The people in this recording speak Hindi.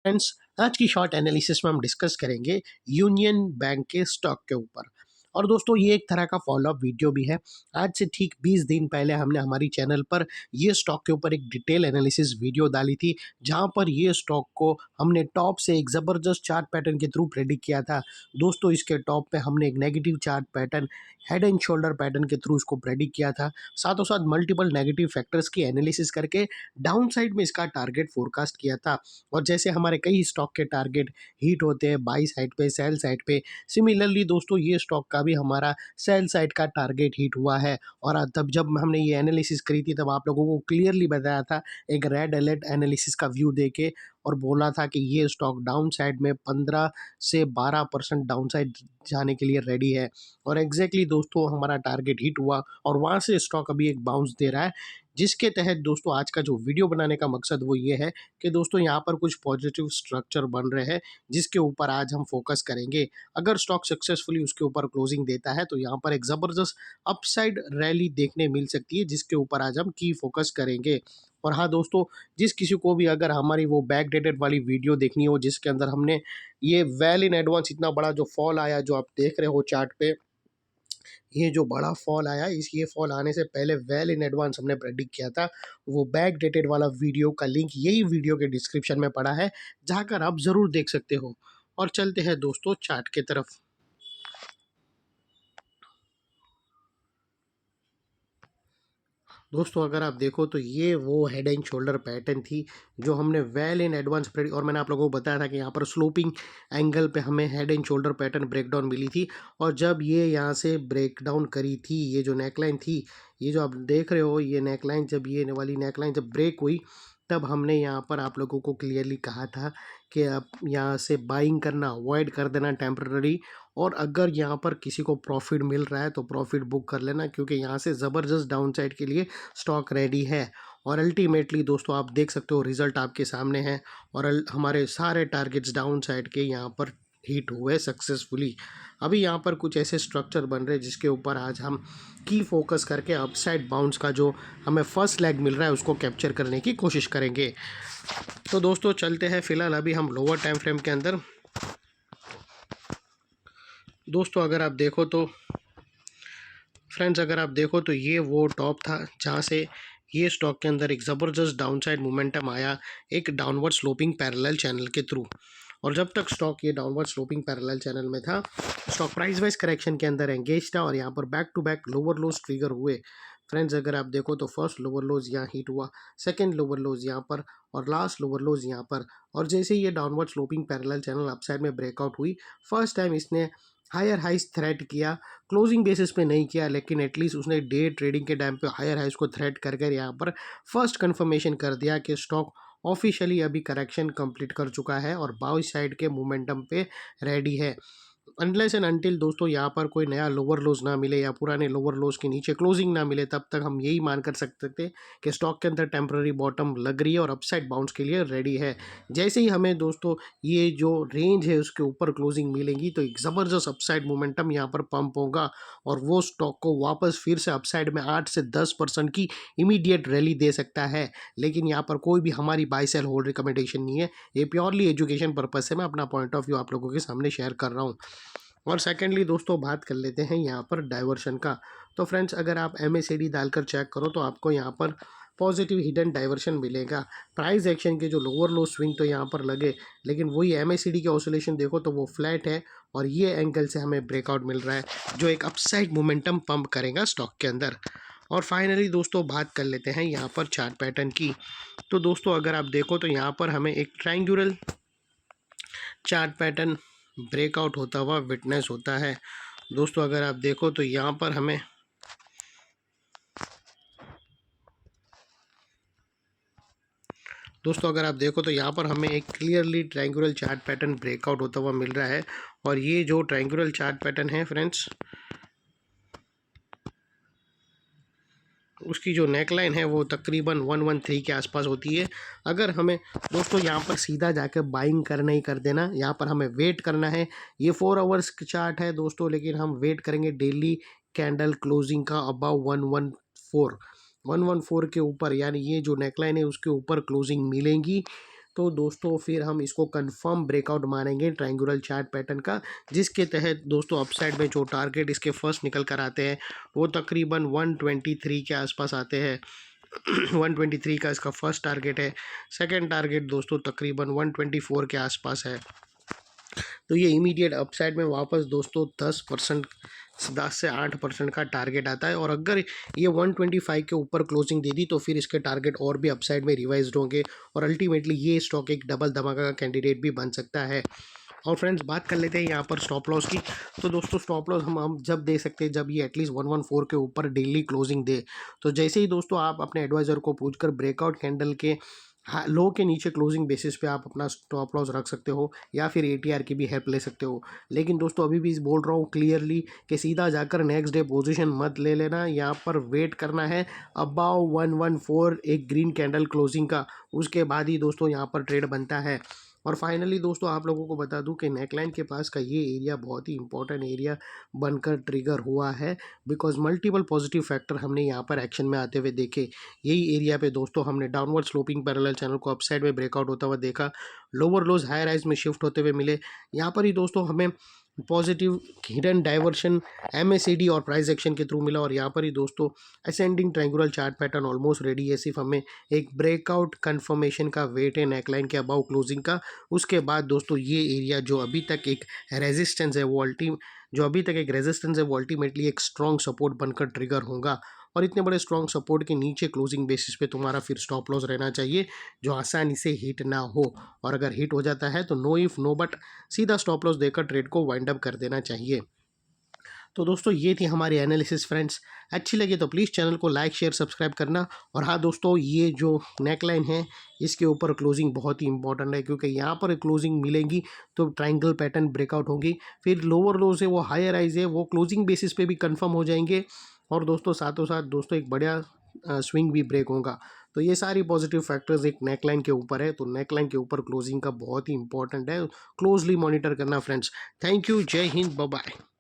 फ्रेंड्स, आज की शॉर्ट एनालिसिस में हम डिस्कस करेंगे यूनियन बैंक के स्टॉक के ऊपर। और दोस्तों, ये एक तरह का फॉलोअप वीडियो भी है। आज से ठीक 20 दिन पहले हमने हमारी चैनल पर ये स्टॉक के ऊपर एक डिटेल एनालिसिस वीडियो डाली थी, जहां पर ये स्टॉक को हमने टॉप से एक ज़बरदस्त चार्ट पैटर्न के थ्रू प्रेडिक्ट किया था। दोस्तों, इसके टॉप पे हमने एक negative chart pattern, head and shoulder pattern के थ्रू इसको प्रेडिक्ट किया था। साथों साथ मल्टीपल नेगेटिव फैक्टर्स की एनालिसिस करके डाउन साइड में इसका टारगेट फोरकास्ट किया था। और जैसे हमारे कई स्टॉक के टारगेट हिट होते हैं बाई साइड पे, सेल साइड पे, सिमिलरली दोस्तों ये स्टॉक का भी हमारा सेल साइड का टारगेट हिट हुआ है। और तब जब हमने ये एनालिसिस करी थी, तब आप लोगों को क्लियरली बताया था एक रेड अलर्ट एनालिसिस का व्यू देके, और बोला था कि ये स्टॉक डाउन साइड में 15 से 12% डाउन साइड जाने के लिए रेडी है। और एग्जैक्टली दोस्तों हमारा टारगेट हिट हुआ और वहाँ से स्टॉक अभी एक बाउंस दे रहा है, जिसके तहत दोस्तों आज का जो वीडियो बनाने का मकसद वो ये है कि दोस्तों यहाँ पर कुछ पॉजिटिव स्ट्रक्चर बन रहे हैं, जिसके ऊपर आज हम फोकस करेंगे। अगर स्टॉक सक्सेसफुली उसके ऊपर क्लोजिंग देता है तो यहाँ पर एक ज़बरदस्त अपसाइड रैली देखने मिल सकती है, जिसके ऊपर आज हम की फोकस करेंगे। और हाँ दोस्तों, जिस किसी को भी अगर हमारी वो बैक डेटेड वाली वीडियो देखनी हो, जिसके अंदर हमने ये वेल इन एडवांस इतना बड़ा जो फॉल आया जो आप देख रहे हो चार्ट पे, ये जो बड़ा फॉल आया, इस ये फॉल आने से पहले वेल इन एडवांस हमने प्रेडिक्ट किया था, वो बैक डेटेड वाला वीडियो का लिंक यही वीडियो के डिस्क्रिप्शन में पड़ा है, जाकर आप ज़रूर देख सकते हो। और चलते हैं दोस्तों चार्ट के तरफ। दोस्तों अगर आप देखो तो ये वो हेड एंड शोल्डर पैटर्न थी जो हमने वेल इन एडवांस प्रेडिक्ट, और मैंने आप लोगों को बताया था कि यहाँ पर स्लोपिंग एंगल पे हमें head and shoulder pattern breakdown मिली थी। और जब ये यहाँ से ब्रेकडाउन करी थी, ये जो नेकलाइन थी, ये जो आप देख रहे हो ये नेकलाइन, जब ये वाली नेकलाइन जब ब्रेक हुई, तब हमने यहाँ पर आप लोगों को क्लियरली कहा था कि आप यहाँ से बाइंग करना अवॉइड कर देना टेम्पररी, और अगर यहाँ पर किसी को प्रॉफिट मिल रहा है तो प्रॉफिट बुक कर लेना, क्योंकि यहाँ से ज़बरदस्त डाउन साइड के लिए स्टॉक रेडी है। और अल्टीमेटली दोस्तों आप देख सकते हो रिज़ल्ट आपके सामने है, और हमारे सारे टारगेट्स डाउन साइड के यहाँ पर हिट हुए सक्सेसफुली। अभी यहाँ पर कुछ ऐसे स्ट्रक्चर बन रहे हैं जिसके ऊपर आज हम की फोकस करके अपसाइड बाउंस का जो हमें फर्स्ट लेग मिल रहा है उसको कैप्चर करने की कोशिश करेंगे। तो दोस्तों चलते हैं, फिलहाल अभी हम लोअर टाइम फ्रेम के अंदर। दोस्तों अगर आप देखो तो फ्रेंड्स, अगर आप देखो तो ये वो टॉप था जहाँ से ये स्टॉक के अंदर एक ज़बरदस्त डाउनसाइड मोमेंटम आया, एक डाउनवर्ड स्लोपिंग पैरेलल चैनल के थ्रू। और जब तक स्टॉक ये डाउनवर्ड स्लोपिंग पैरेलल चैनल में था, स्टॉक प्राइस वाइज करेक्शन के अंदर एंगेज था, और यहाँ पर back to back lower lows trigger हुए। फ्रेंड्स अगर आप देखो तो फर्स्ट लोअर लोज यहाँ हिट हुआ, सेकंड लोअर लोज यहाँ पर, और लास्ट लोअर लोज यहाँ पर। और जैसे ये downward sloping parallel channel upside में ब्रेकआउट हुई, फर्स्ट टाइम इसने हायर हाइस थ्रेट किया, क्लोजिंग बेसिस पे नहीं किया, लेकिन एटलीस्ट उसने डे ट्रेडिंग के टाइम पे हायर हाइस को थ्रेट कर कर यहाँ पर फर्स्ट कंफर्मेशन कर दिया कि स्टॉक ऑफिशियली अभी करेक्शन कंप्लीट कर चुका है और बाई साइड के मोमेंटम पे रेडी है। अनलेस एंड अनटिल दोस्तों यहाँ पर कोई नया लोअर लोज ना मिले या पुराने लोअर लोज के नीचे क्लोजिंग ना मिले, तब तक हम यही मान कर सकते थे कि स्टॉक के अंदर टेम्पररी बॉटम लग रही है और अपसाइड बाउंस के लिए रेडी है। जैसे ही हमें दोस्तों ये जो रेंज है उसके ऊपर क्लोजिंग मिलेंगी, तो एक ज़बरदस्त अपसाइड मोमेंटम यहाँ पर पंप होगा, और वो स्टॉक को वापस फिर से अपसाइड में 8 से 10% की इमीडिएट रैली दे सकता है। लेकिन यहाँ पर कोई भी हमारी बाई सेल होल्ड रिकमेंडेशन नहीं है, ये प्योरली एजुकेशन पर्पज से मैं अपना पॉइंट ऑफ व्यू आप लोगों के सामने शेयर कर रहा हूँ। और सेकेंडली दोस्तों बात कर लेते हैं यहाँ पर डाइवर्शन का। तो फ्रेंड्स अगर आप MACD डालकर चेक करो तो आपको यहाँ पर पॉजिटिव हिडन डाइवर्शन मिलेगा। प्राइस एक्शन के जो लोअर लो स्विंग तो यहाँ पर लगे, लेकिन वही MACD के ऑसिलेशन देखो तो वो फ्लैट है, और ये एंगल से हमें ब्रेकआउट मिल रहा है जो एक अपसाइड मोमेंटम पंप करेगा स्टॉक के अंदर। और फाइनली दोस्तों बात कर लेते हैं यहाँ पर चार्ट पैटर्न की। तो दोस्तों अगर आप देखो तो यहाँ पर हमें एक ट्रायंगुलर चार्ट पैटर्न ब्रेकआउट होता हुआ विटनेस होता है। दोस्तों अगर आप देखो तो यहाँ पर हमें एक clearly triangular chart pattern breakout होता हुआ मिल रहा है। और ये जो ट्रायंगुलर चार्ट पैटर्न है फ्रेंड्स, उसकी जो नेकलाइन है वो तकरीबन 113 के आसपास होती है। अगर हमें दोस्तों यहाँ पर सीधा जाकर बाइंग करना ही कर देना, यहाँ पर हमें वेट करना है। ये 4 आवर्स का चार्ट है दोस्तों, लेकिन हम वेट करेंगे डेली कैंडल क्लोजिंग का अबाव 114 के ऊपर, यानी ये जो नेकलाइन है उसके ऊपर क्लोजिंग मिलेंगी तो दोस्तों फिर हम इसको कंफर्म ब्रेकआउट मानेंगे ट्रायंगुलर चार्ट पैटर्न का, जिसके तहत दोस्तों अपसाइड में जो टारगेट इसके फर्स्ट निकल कर आते हैं वो तकरीबन 123 के आसपास आते हैं। 123 का इसका फर्स्ट टारगेट है। सेकंड टारगेट दोस्तों तकरीबन 124 के आसपास है। तो ये इमीडिएट अपसाइड में वापस दोस्तों 10% 10 से 8% का टारगेट आता है, और अगर ये 125 के ऊपर क्लोजिंग दे दी तो फिर इसके टारगेट और भी अपसाइड में रिवाइज्ड होंगे, और अल्टीमेटली ये स्टॉक एक डबल धमाका का कैंडिडेट भी बन सकता है। और फ्रेंड्स बात कर लेते हैं यहाँ पर स्टॉप लॉस की। तो दोस्तों स्टॉप लॉस हम जब दे सकते हैं जब ये एटलीस्ट 114 के ऊपर डेली क्लोजिंग दे। तो जैसे ही दोस्तों आप अपने एडवाइज़र को पूछकर ब्रेकआउट कैंडल के लो के नीचे क्लोजिंग बेसिस पे आप अपना स्टॉप लॉस रख सकते हो, या फिर एटीआर की भी हेल्प ले सकते हो। लेकिन दोस्तों अभी भी बोल रहा हूँ क्लियरली कि सीधा जाकर नेक्स्ट डे पोजीशन मत ले लेना, यहाँ पर वेट करना है अबाव 114 एक ग्रीन कैंडल क्लोजिंग का, उसके बाद ही दोस्तों यहाँ पर ट्रेड बनता है। और फाइनली दोस्तों आप लोगों को बता दूं कि नेकलाइन के पास का ये एरिया बहुत ही इंपॉर्टेंट एरिया बनकर ट्रिगर हुआ है, बिकॉज मल्टीपल पॉजिटिव फैक्टर हमने यहाँ पर एक्शन में आते हुए देखे। यही एरिया पे दोस्तों हमने डाउनवर्ड स्लोपिंग पैरेलल चैनल को अपसाइड में ब्रेकआउट होता हुआ देखा, लोअर लोज हाई राइज में शिफ्ट होते हुए मिले। यहाँ पर ही दोस्तों हमें पॉजिटिव हिडन डाइवर्शन MACD और प्राइस एक्शन के थ्रू मिला, और यहाँ पर ही दोस्तों ascending triangular chart pattern almost ready है, सिर्फ हमें एक ब्रेकआउट कंफर्मेशन का वेट है नेकलाइन के अबाउ क्लोजिंग का। उसके बाद दोस्तों ये एरिया जो अभी तक एक रेजिस्टेंस है वो अल्टीमेटली एक स्ट्रॉन्ग सपोर्ट बनकर ट्रिगर होगा, और इतने बड़े स्ट्रॉन्ग सपोर्ट के नीचे क्लोजिंग बेसिस पे तुम्हारा फिर स्टॉप लॉस रहना चाहिए जो आसानी से हिट ना हो, और अगर हिट हो जाता है तो नो इफ नो बट सीधा स्टॉप लॉस देकर ट्रेड को वाइंड अप कर देना चाहिए। तो दोस्तों ये थी हमारी एनालिसिस फ्रेंड्स। अच्छी लगे तो प्लीज़ चैनल को लाइक शेयर सब्सक्राइब करना। और हाँ दोस्तों ये जो नेकलाइन है इसके ऊपर क्लोजिंग बहुत ही इंपॉर्टेंट है, क्योंकि यहाँ पर क्लोजिंग मिलेगी तो ट्रायंगल पैटर्न ब्रेकआउट होगी, फिर लोअर लो से वो हायर राइज है वो क्लोजिंग बेसिस पे भी कंफर्म हो जाएंगे, और दोस्तों साथों साथ दोस्तों एक बढ़िया स्विंग भी ब्रेक होगा। तो ये सारी पॉजिटिव फैक्टर्स एक नेकलाइन के ऊपर है, तो नेकलाइन के ऊपर क्लोजिंग का बहुत ही इंपॉर्टेंट है, क्लोजली मॉनिटर करना फ्रेंड्स। थैंक यू, जय हिंद, बाय बाय।